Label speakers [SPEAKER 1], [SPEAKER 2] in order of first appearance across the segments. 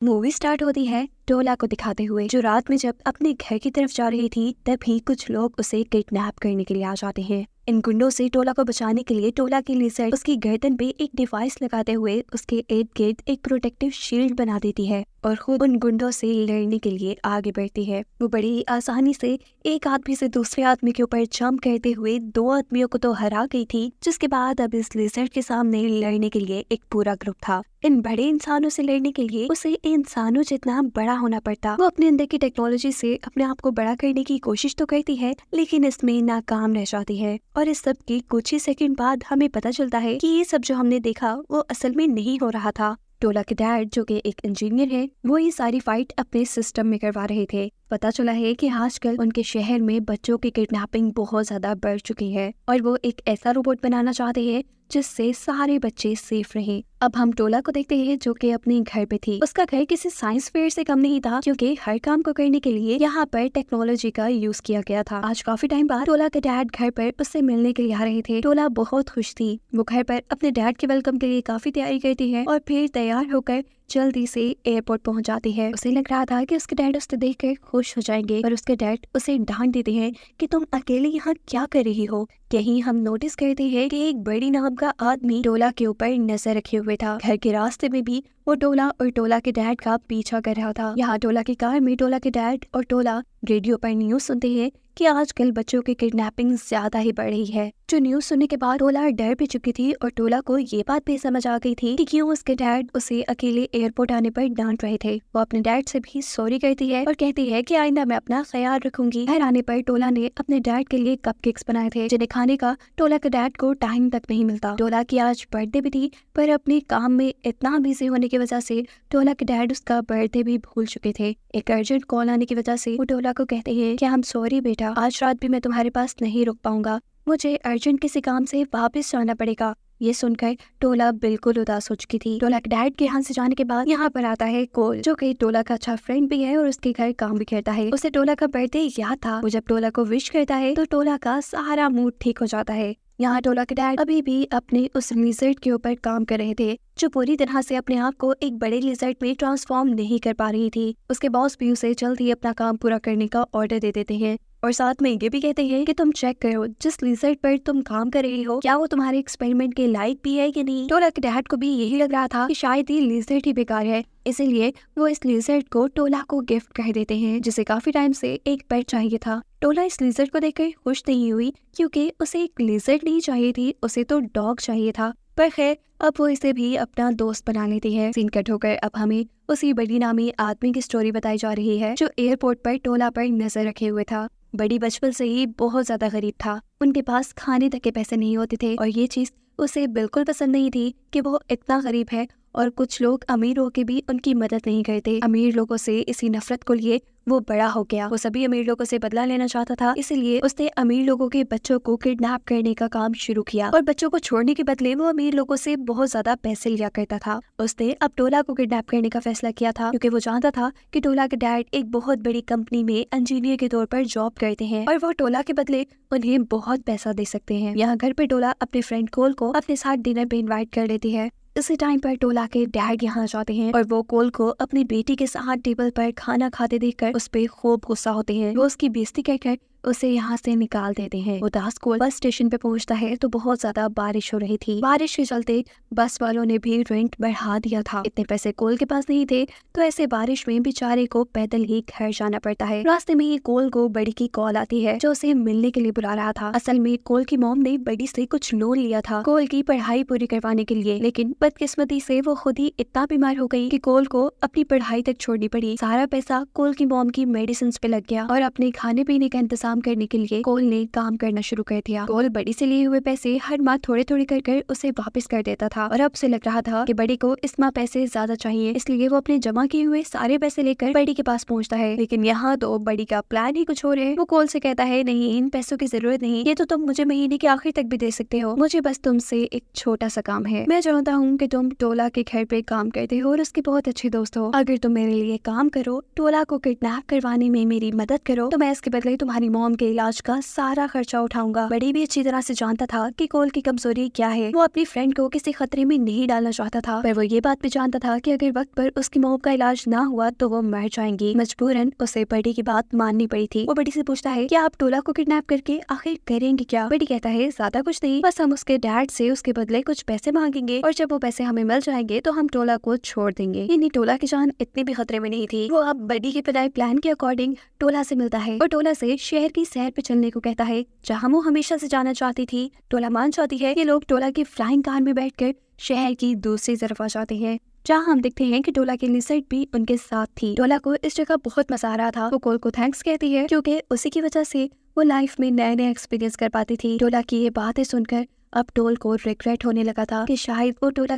[SPEAKER 1] Movie start होती है टोला को दिखाते हुए, जो रात में जब अपने घर की तरफ जा रही थी तभी कुछ लोग उसे किडनैप करने के लिए आ जाते हैं। इन गुंडों से टोला को बचाने के लिए टोला की लिजर्ड उसकी गर्दन पे एक डिवाइस लगाते हुए उसके इर्द गिर्द एक प्रोटेक्टिव शील्ड बना देती है और खुद उन गुंडों से लड़ने के लिए आगे बढ़ती है। वो बड़ी आसानी से एक आदमी से दूसरे आदमी के ऊपर जंप करते हुए दो आदमियों को तो हरा गई थी, जिसके बाद अब इस लिजर्ड के सामने लड़ने के लिए एक पूरा ग्रुप था। इन बड़े इंसानों से लड़ने के लिए उसे इंसानों जितना बड़ा होना पड़ता। वो अपने अंदर की टेक्नोलॉजी से अपने आप को बड़ा करने की कोशिश तो करती है, लेकिन इसमें नाकाम रह जाती है। और इस सब के कुछ ही सेकंड बाद हमें पता चलता है कि ये सब जो हमने देखा वो असल में नहीं हो रहा था। टोला के डैड, जो कि एक इंजीनियर है, वो ये सारी फाइट अपने सिस्टम में करवा रहे थे। पता चला है कि आजकल उनके शहर में बच्चों की किडनैपिंग बहुत ज्यादा बढ़ चुकी है और वो एक ऐसा रोबोट बनाना चाहते हैं जिससे सारे बच्चे सेफ रहें। अब हम टोला को देखते हैं, जो कि अपने घर पे थी। उसका घर किसी साइंस फेयर से कम नहीं था, क्योंकि हर काम को करने के लिए यहाँ पर टेक्नोलॉजी का यूज किया गया था। आज काफी टाइम बाद टोला के डैड घर पर उससे मिलने के लिए आ रहे थे। टोला बहुत खुश थी। वो घर पर अपने डैड के वेलकम के लिए काफी तैयारी करती है और फिर तैयार होकर जल्दी से एयरपोर्ट पहुंच जाती है। उसे लग रहा था कि उसके डैड उसे देखकर खुश हो जाएंगे, पर उसके डैड उसे डांट देते हैं कि तुम अकेले यहाँ क्या कर रही हो। यहीं हम नोटिस करते हैं कि एक बड़ी नाम का आदमी टोला के ऊपर नजर रखे हुए था। घर के रास्ते में भी वो टोला और टोला के डैड का पीछा कर रहा था। यहाँ टोला की कार में टोला के डैड और टोला रेडियो पर न्यूज सुनते हैं कि आजकल बच्चों की किडनैपिंग ज्यादा ही बढ़ रही है। जो न्यूज सुनने के बाद टोला डर भी चुकी थी और टोला को ये बात भी समझ आ गई थी कि क्यों उसके डैड उसे अकेले एयरपोर्ट आने पर डांट रहे थे। वो अपने डैड से भी सॉरी कहती है और कहती है कि आइंदा मैं अपना ख्याल रखूंगी। घर आने पर टोला ने अपने डैड के लिए कपकेक्स बनाए थे, जिन्हें खाने का टोला के डैड को टाइम तक नहीं मिलता। टोला की आज बर्थडे भी थी, पर अपने काम में इतना बिजी होने की वजह से टोला के डैड उसका बर्थडे भी भूल चुके थे। एक अर्जेंट कॉल आने की वजह से वो टोला को कहते हैं कि आई एम सॉरी बेटा, आज रात भी मैं तुम्हारे पास नहीं रुक पाऊंगा, मुझे अर्जेंट किसी काम से वापस जाना पड़ेगा। ये सुनकर टोला बिल्कुल उदास हो चुकी थी। टोला के डैड के यहाँ से जाने के बाद यहाँ पर आता है कोल, जो कि टोला का अच्छा फ्रेंड भी है और उसके घर काम भी करता है। उसे टोला का बर्थडे याद था। वो जब टोला को विश करता है तो टोला का सारा मूड ठीक हो जाता है। यहाँ टोला के डैड अभी भी अपने उस लिजर्ड के ऊपर काम कर रहे थे, जो पूरी तरह से अपने आप को एक बड़े लिजर्ड में ट्रांसफॉर्म नहीं कर पा रही थी। उसके बॉस भी उसे जल्द ही अपना काम पूरा करने का ऑर्डर दे देते हैं और साथ में ये भी कहते हैं कि तुम चेक करो जिस लिजर्ड पर तुम काम कर रही हो, क्या वो तुम्हारे एक्सपेरिमेंट के लायक भी है या नहीं। टोला के डैड को भी यही लग रहा था कि शायद ये लिजर्ड ही बेकार है, इसीलिए वो इस लिजर्ड को टोला को गिफ्ट कर देते हैं, जिसे काफी टाइम से एक पेट चाहिए था। टोला इस लिजर्ड को देखकर खुश नहीं हुई, क्योंकि उसे एक लिजर्ड नहीं चाहिए थी, उसे तो डॉग चाहिए था। पर खैर, अब वो इसे भी अपना दोस्त बना लेती है। सीन कट होकर अब हमें उसी बड़ी नामी आदमी की स्टोरी बताई जा रही है, जो एयरपोर्ट पर टोला पर नजर रखे हुए था। बड़ी बचपन से ही बहुत ज्यादा गरीब था। उनके पास खाने तक के पैसे नहीं होते थे और ये चीज उसे बिल्कुल पसंद नहीं थी कि वो इतना गरीब है और कुछ लोग अमीर होके भी उनकी मदद नहीं करते। अमीर लोगों से इसी नफरत को लिए वो बड़ा हो गया। वो सभी अमीर लोगों से बदला लेना चाहता था, इसलिए उसने अमीर लोगों के बच्चों को किडनैप करने का काम शुरू किया और बच्चों को छोड़ने के बदले वो अमीर लोगों से बहुत ज्यादा पैसे लिया करता था। उसने अब टोला को किडनैप करने का फैसला किया था, क्योंकि वो जानता था कि टोला के डैड एक बहुत बड़ी कंपनी में इंजीनियर के तौर पर जॉब करते हैं और वो टोला के बदले उन्हें बहुत पैसा दे सकते हैं। यहाँ घर पे टोला अपने फ्रेंड कोल को अपने साथ डिनर पे इन्वाइट कर लेती है। इसी टाइम पर टोला के डैड यहाँ जाते हैं और वो कोल को अपनी बेटी के साथ टेबल पर खाना खाते देखकर उस पे खूब गुस्सा होते हैं। वो उसकी बेइज्जती कर उसे यहाँ से निकाल देते हैं। उदास कोल बस स्टेशन पे पहुँचता है तो बहुत ज्यादा बारिश हो रही थी। बारिश के चलते बस वालों ने भी रेंट बढ़ा दिया था। इतने पैसे कोल के पास नहीं थे, तो ऐसे बारिश में बेचारे को पैदल ही घर जाना पड़ता है। रास्ते में ही कोल को बड़ी की कॉल आती है, जो उसे मिलने के लिए बुला रहा था। असल में कोल की मॉम ने बड़ी से कुछ लोन लिया था कोल की पढ़ाई पूरी करवाने के लिए, लेकिन बदकिस्मती से वो खुद ही इतना बीमार हो गई कि कोल को अपनी पढ़ाई तक छोड़नी पड़ी। सारा पैसा कोल की मॉम की मेडिसिन पे लग गया और अपने खाने पीने का इंतजाम करने के लिए कोल ने काम करना शुरू कर दिया। कोल बड़ी से लिए हुए पैसे हर माह थोड़े थोड़े कर उसे वापस कर देता था और अब उसे लग रहा था कि बड़ी को इस माह पैसे ज्यादा चाहिए, इसलिए वो अपने जमा किए हुए सारे पैसे लेकर बड़ी के पास पहुंचता है। लेकिन यहाँ तो बड़ी का प्लान ही कुछ और है। वो कोल से कहता है, नहीं, इन पैसों की जरूरत नहीं, ये तो तुम मुझे महीने के आखिर तक भी दे सकते हो। मुझे बस तुमसे एक छोटा सा काम है। मैं चाहता हूँ कि तुम टोला के घर पे काम करते हो और उसके बहुत अच्छे दोस्त हो। अगर तुम मेरे लिए काम करो, टोला को किडनैप करवाने में मेरी मदद करो, तो मैं इसके बदले तुम्हारी मॉम के इलाज का सारा खर्चा उठाऊंगा। बड़ी भी अच्छी तरह से जानता था कि कोल की कमजोरी क्या है। वो अपनी फ्रेंड को किसी खतरे में नहीं डालना चाहता था, पर वो ये बात भी जानता था कि अगर वक्त पर उसकी मॉम का इलाज ना हुआ तो वो मर जाएंगी। मजबूरन उसे बड़ी की बात माननी पड़ी थी। वो बड़ी से पूछता है कि आप टोला को किडनैप करके आखिर करेंगे क्या? बड़ी कहता है ज्यादा कुछ नहीं, बस हम उसके डैड से उसके बदले कुछ पैसे मांगेंगे और जब वो पैसे हमें मिल जाएंगे तो हम टोला को छोड़ देंगे। यानी टोला की जान इतनी भी खतरे में नहीं थी। वो अब बड़ी के बनाए प्लान के अकॉर्डिंग टोला से मिलता है और टोला से शहर की सैर पे चलने को कहता है, जहाँ वो हमेशा से जाना चाहती थी। टोला मान जाती है कि लोग टोला की फ्लाइंग कार में बैठकर शहर की दूसरी तरफ आ जाते हैं, जहाँ हम देखते हैं कि टोला की लिजर्ड भी उनके साथ थी। टोला को इस जगह बहुत मजा आ रहा था। वो कोल को थैंक्स कहती है क्योंकि उसी की वजह से वो लाइफ में नए नए एक्सपीरियंस कर पाती थी। टोला की ये बातें सुनकर अब टोल को रिग्रेट होने लगा था कि शायद वो टोला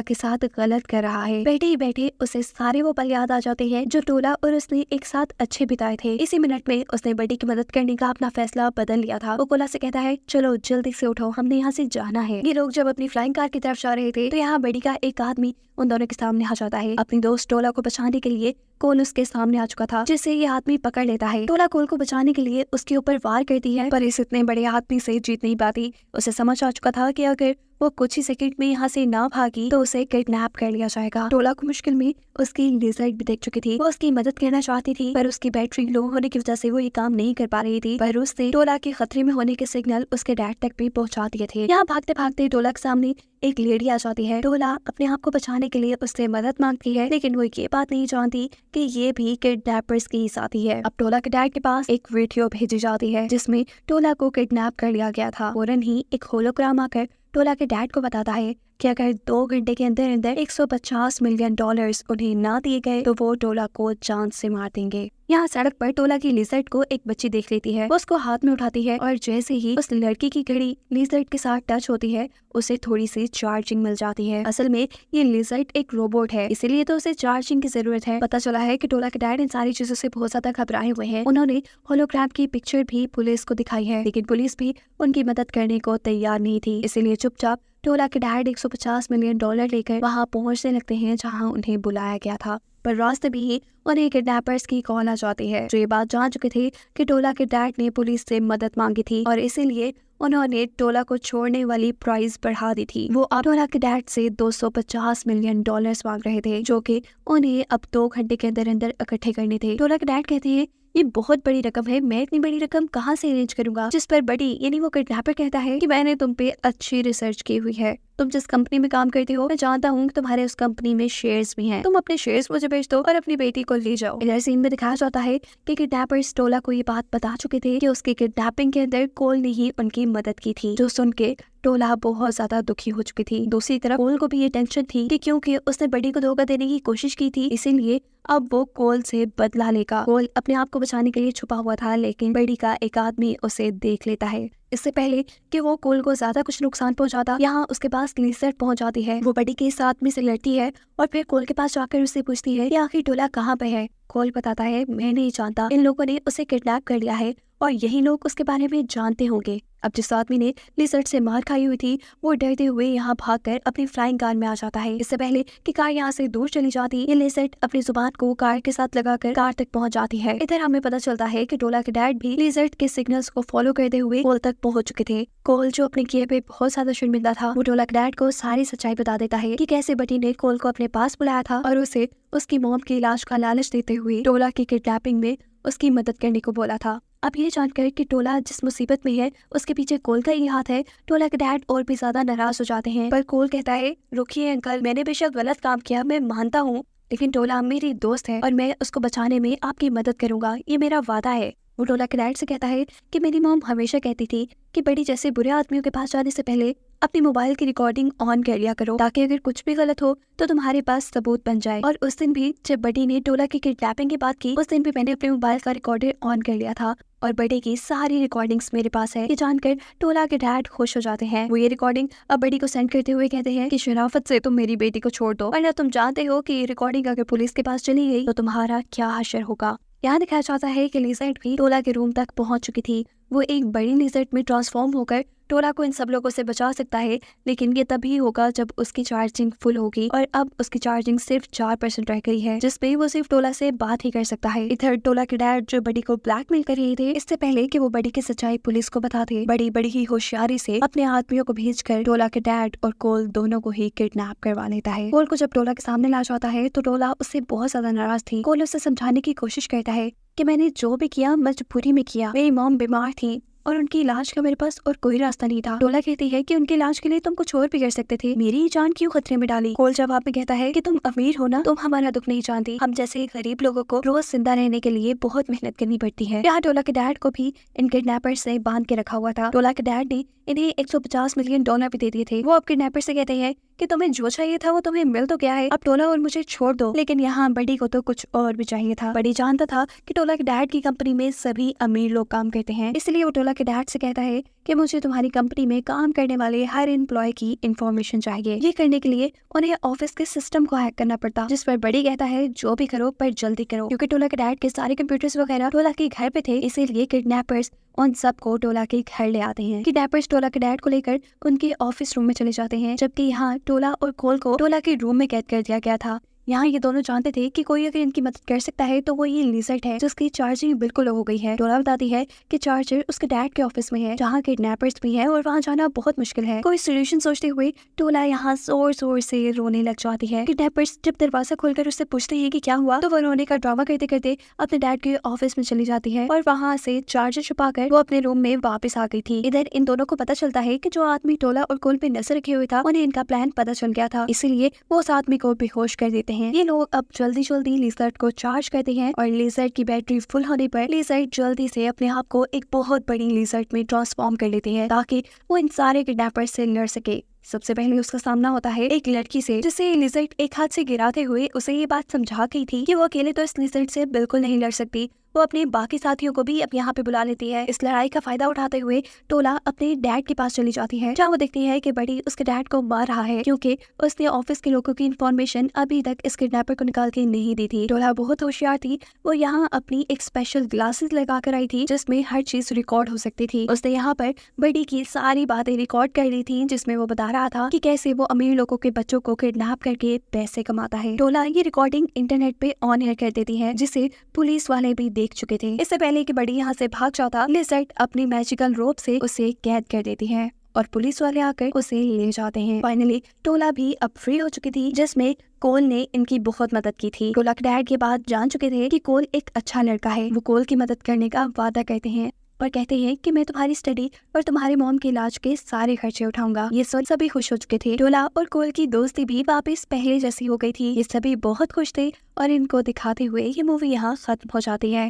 [SPEAKER 1] के साथ गलत कर रहा है। बैठे ही बैठे उसे सारे वो पल याद आ जाते हैं जो टोला और उसने एक साथ अच्छे बिताए थे। इसी मिनट में उसने बड़ी की मदद करने का अपना फैसला बदल लिया था। वो कोला से कहता है, चलो जल्दी से उठो, हमने यहाँ से जाना है। ये लोग जब अपनी फ्लाइंग कार की तरफ जा रहे थे तो यहाँ बड़ी का एक आदमी उन दोनों के सामने आ जाता है। अपनी दोस्त टोला को बचाने के लिए कोल उसके सामने आ चुका था, जिसे ये आदमी पकड़ लेता है। टोला कोल को बचाने के लिए उसके ऊपर वार करती है, पर इस इतने बड़े आदमी से जीत नहीं पाती। उसे समझ आ चुका था कि अगर वो कुछ ही सेकंड में यहाँ से ना भागी तो उसे किडनैप कर लिया जाएगा। टोला को मुश्किल में उसकी लिजर्ड भी देख चुकी थी। वो उसकी मदद करना चाहती थी, पर उसकी बैटरी लो होने की वजह से वो ये काम नहीं कर पा रही थी। पर उसने टोला के खतरे में होने के सिग्नल उसके डैड तक भी पहुंचा दिए थे। यहाँ भागते भागते टोला के सामने एक लेडी आ जाती है। टोला अपने आप को बचाने के लिए उससे मदद मांगती है, लेकिन वो ये बात नहीं जानती कि ये भी किडनैपर्स की ही साथी है। अब टोला के डैड के पास एक वीडियो भेजी जाती है जिसमें टोला को किडनैप कर लिया गया था। फौरन ही एक होलोग्राम आकर टोला के डैड को बताता है कि अगर 2 घंटे के अंदर अंदर $150 मिलियन उन्हें ना दिए गए तो वो टोला को जान से मार देंगे। यहाँ सड़क पर टोला की लिजर्ड को एक बच्ची देख लेती है। वो उसको हाथ में उठाती है और जैसे ही उस लड़की की घड़ी लिजर्ड के साथ टच होती है उसे थोड़ी सी चार्जिंग मिल जाती है। असल में ये लिजर्ड एक रोबोट है, इसीलिए तो उसे चार्जिंग की जरूरत है। पता चला है कि टोला के डैड इन सारी चीजों से बहुत ज्यादा घबराए हुए हैं। उन्होंने होलोग्राम की पिक्चर भी पुलिस को दिखाई है, लेकिन पुलिस भी उनकी मदद करने को तैयार नहीं थी। इसीलिए चुपचाप टोला के डैड $150 मिलियन लेकर वहाँ पहुँचने लगते हैं जहाँ उन्हें बुलाया गया था। पर रास्ते भी ही उन्हें किडनैपर्स की कॉल आ जाती है, जो ये बात जान चुके थे कि टोला के डैड ने पुलिस से मदद मांगी थी और इसीलिए उन्होंने टोला को छोड़ने वाली प्राइस बढ़ा दी थी। वो अब टोला के डैड से $250 मिलियन मांग रहे थे, जो कि उन्हें अब 2 घंटे के अंदर अंदर इकट्ठे करने थे। टोला के डैड कहते हैं, ये बहुत बड़ी रकम है, मैं इतनी बड़ी रकम कहाँ से अरेंज करूंगा? जिस पर बड़ी यानी वो किडनैपर कहता है कि मैंने तुम पे अच्छी रिसर्च की हुई है, तुम जिस कंपनी में काम करती हो मैं जानता हूँ कि तुम्हारे उस कंपनी में शेयर्स भी हैं, तुम अपने शेयर्स मुझे बेच दो और अपनी बेटी को ले जाओ। इधर सीन में दिखाया जाता है कि किडनैपर्स टोला को ये बात बता चुके थे कि उसकी किडनैपिंग के अंदर कोल ने ही उनकी मदद की थी, जो सुन के टोला बहुत ज्यादा दुखी हो चुकी थी। दूसरी तरफ कोल को भी ये टेंशन थी कि क्योंकि उसने बड़ी को धोखा देने की कोशिश की थी, इसीलिए अब वो कोल से बदला लेगा। कोल अपने आप को बचाने के लिए छुपा हुआ था, लेकिन बड़ी का एक आदमी उसे देख लेता है। इससे पहले कि वो कोल को ज्यादा कुछ नुकसान पहुंचाता, यहाँ उसके पास लिजर्ड पहुंच जाती है। वो बड़ी के इस आदमी से लड़ती है और फिर कोल के पास जाकर उससे पूछती है कि आखिर टोला कहाँ पे है। कोल बताता है, मैं नहीं जानता, इन लोगों ने उसे किडनैप कर लिया है और यही लोग उसके बारे में जानते होंगे। अब जिस आदमी ने लिजर्ड से मार खाई हुई थी वो डरते हुए यहाँ भागकर अपनी फ्लाइंग कार में आ जाता है। इससे पहले कि कार यहाँ से दूर चली जाती, ये लिजर्ड अपनी जुबान को कार के साथ लगाकर कार तक पहुँच जाती है। इधर हमें पता चलता है कि टोला के डैड भी लिजर्ड के सिग्नल्स को फॉलो करते हुए कोल तक पहुँच चुके थे। कोल जो अपने किए पे बहुत ज्यादा शर्मिंदा था, वो टोला के डैड को सारी सच्चाई बता देता है कि कैसे बटी ने कोल को अपने पास बुलाया था और उसे उसकी मॉम के इलाज का लालच देते हुए टोला की किडनैपिंग में उसकी मदद करने को बोला था। अब ये जानकर कि टोला जिस मुसीबत में है उसके पीछे कोल का ही हाथ है, टोला के डैड और भी ज्यादा नाराज हो जाते हैं। पर कोल कहता है, रुकिए अंकल, मैंने बेशक गलत काम किया, मैं मानता हूँ, लेकिन टोला मेरी दोस्त है और मैं उसको बचाने में आपकी मदद करूंगा, ये मेरा वादा है। वो टोला के डैड से कहता है कि मेरी मॉम हमेशा कहती थी कि बड़ी जैसे बुरे आदमियों के पास जाने से पहले अपनी मोबाइल की रिकॉर्डिंग ऑन कर लिया करो, ताकि अगर कुछ भी गलत हो तो तुम्हारे पास सबूत बन जाए। और उस दिन भी जब बड़ी ने टोला की किडनैपिंग की बात की, उस दिन भी मैंने अपने मोबाइल का रिकॉर्डर ऑन कर लिया था और बड़ी की सारी रिकॉर्डिंग्स मेरे पास है। ये जानकर टोला के डैड खुश हो जाते हैं। वो ये रिकॉर्डिंग अब बड़ी को सेंड करते हुए कहते हैं कि शराफत से तुम मेरी बेटी को छोड़ दो, वरना तुम जानते हो कि ये रिकॉर्डिंग अगर पुलिस के पास चली गई तो तुम्हारा क्या हशर होगा। यहाँ दिखाया जाता है कि लिजर्ड भी टोला के रूम तक पहुंच चुकी थी। वो एक बड़ी लिजर्ड में ट्रांसफॉर्म होकर टोला को इन सब लोगों से बचा सकता है, लेकिन ये तभी होगा जब उसकी चार्जिंग फुल होगी और अब उसकी चार्जिंग सिर्फ 4% रह गई है, जिसपे वो सिर्फ टोला से बात ही कर सकता है। इधर टोला के डैड जो बड़ी को ब्लैकमेल कर रहे थे, इससे पहले कि वो बड़ी की सच्चाई पुलिस को बताते, बड़ी बड़ी ही होशियारी से अपने आदमियों को भेजकर टोला के डैड और कोल दोनों को ही किडनैप करवा लेता है। कोल को जब टोला के सामने ला जाता है तो टोला उससे बहुत ज्यादा नाराज थी। कोल उसे समझाने की कोशिश करता है कि मैंने जो भी किया मजबूरी में किया, मेरी मॉम बीमार थी और उनकी इलाज का मेरे पास और कोई रास्ता नहीं था। टोला कहती है कि उनके इलाज के लिए तुम कुछ और भी कर सकते थे, मेरी जान क्यों खतरे में डाली। कोल जवाब में कहता है कि तुम अमीर हो ना, तुम हमारा दुख नहीं जानती, हम जैसे गरीब लोगों को रोज जिंदा रहने के लिए बहुत मेहनत करनी पड़ती है। यहाँ टोला के डैड को भी इन किडनैपर्स से बांध के रखा हुआ था। टोला के डैड ने इन्हें $150 मिलियन भी दे दिए थे। वो अब किडनैपर से कहते हैं कि तुम्हें जो चाहिए था वो तुम्हें मिल तो गया है, अब टोला और मुझे छोड़ दो। लेकिन यहाँ बड़ी को तो कुछ और भी चाहिए था। बड़ी जानता था कि टोला के डैड की कंपनी में सभी अमीर लोग काम करते हैं, इसलिए वो टोला के डैड से कहता है कि मुझे तुम्हारी कंपनी में काम करने वाले हर एम्प्लॉय की इंफॉर्मेशन चाहिए। ये करने के लिए उन्हें ऑफिस के सिस्टम को हैक करना पड़ता, जिस पर बड़ी कहता है जो भी करो पर जल्दी करो, क्योंकि टोला के डैड के सारे कंप्यूटर्स वगैरह टोला के घर पे थे, इसीलिए किडनैपर्स उन सबको टोला के घर ले आते हैं। किडनैपर्स टोला के डैड को लेकर उनके ऑफिस रूम में चले जाते हैं, जबकि यहाँ टोला और कोल को टोला के रूम में कैद कर दिया गया था। यहाँ ये दोनों जानते थे कि कोई अगर इनकी मदद कर सकता है तो वो ये लिजर्ड है, जिसकी चार्जिंग बिल्कुल लो हो गई है। टोला बताती है कि चार्जर उसके डैड के ऑफिस में है, जहाँ किडनैपर्स भी है और वहाँ जाना बहुत मुश्किल है। कोई सोल्यूशन सोचते हुए टोला यहाँ जोर जोर से रोने लग जाती है। किडनैपर्स जब दरवाजा खोलकर उससे पूछते हैं कि क्या हुआ, तो वो रोने का ड्रामा करते करते अपने डैड के ऑफिस में चली जाती है और वहाँ से चार्जर छुपाकर वो अपने रूम में वापस आ गई थी। इधर इन दोनों को पता चलता है कि जो आदमी टोला और कोल पे नजर रखे हुए था, उन्हें इनका प्लान पता चल गया था, इसीलिए वो उस आदमी को बेहोश कर देते हैं। ये लोग अब जल्दी जल्दी लिजर्ड को चार्ज करते हैं और लिजर्ड की बैटरी फुल होने पर लिजर्ड जल्दी से अपने आप को एक बहुत बड़ी लिजर्ड में ट्रांसफॉर्म कर लेते हैं, ताकि वो इन सारे किडनैपर्स से लड़ सके। सबसे पहले उसका सामना होता है एक लड़की से, जिसे लिजर्ड एक हाथ से गिराते हुए उसे ये बात समझा गई थी कि वो अकेले तो इस लिजर्ड से बिल्कुल नहीं लड़ सकती। वो अपने बाकी साथियों को भी अब यहाँ पे बुला लेती है। इस लड़ाई का फायदा उठाते हुए टोला अपने डैड के पास चली जाती है, जहाँ वो देखती है कि बड़ी उसके डैड को मार रहा है, क्योंकि उसने ऑफिस के लोगों की इंफॉर्मेशन अभी तक इस किडनैपर को निकाल के नहीं दी थी। टोला बहुत होशियार थी, वो यहाँ अपनी एक स्पेशल ग्लासेस लगा कर आई थी, जिसमें हर चीज रिकॉर्ड हो सकती थी। उसने यहाँ पर बड़ी की सारी बातें रिकॉर्ड कर ली थी, जिसमें वो बता रहा था कि कैसे वो अमीर लोगों के बच्चों को किडनैप करके पैसे कमाता है। टोला ये रिकॉर्डिंग इंटरनेट पे ऑन एयर कर देती है, जिसे पुलिस वाले भी देख चुके थे। इससे पहले कि बड़ी यहाँ से भाग जाता, लिजर्ड अपनी मैजिकल रोप से उसे कैद कर देती है और पुलिस वाले आकर उसे ले जाते हैं। फाइनली टोला भी अब फ्री हो चुकी थी, जिसमें कोल ने इनकी बहुत मदद की थी। टोला के डैड के बाद जान चुके थे कि कोल एक अच्छा लड़का है। वो कोल की मदद करने का वादा करते हैं और कहते हैं कि मैं तुम्हारी स्टडी और तुम्हारे मॉम के इलाज के सारे खर्चे उठाऊंगा। ये सभी खुश हो चुके थे। टोला और कोल की दोस्ती भी वापस पहले जैसी हो गई थी। ये सभी बहुत खुश थे और इनको दिखाते हुए ये मूवी यहाँ खत्म हो जाती है।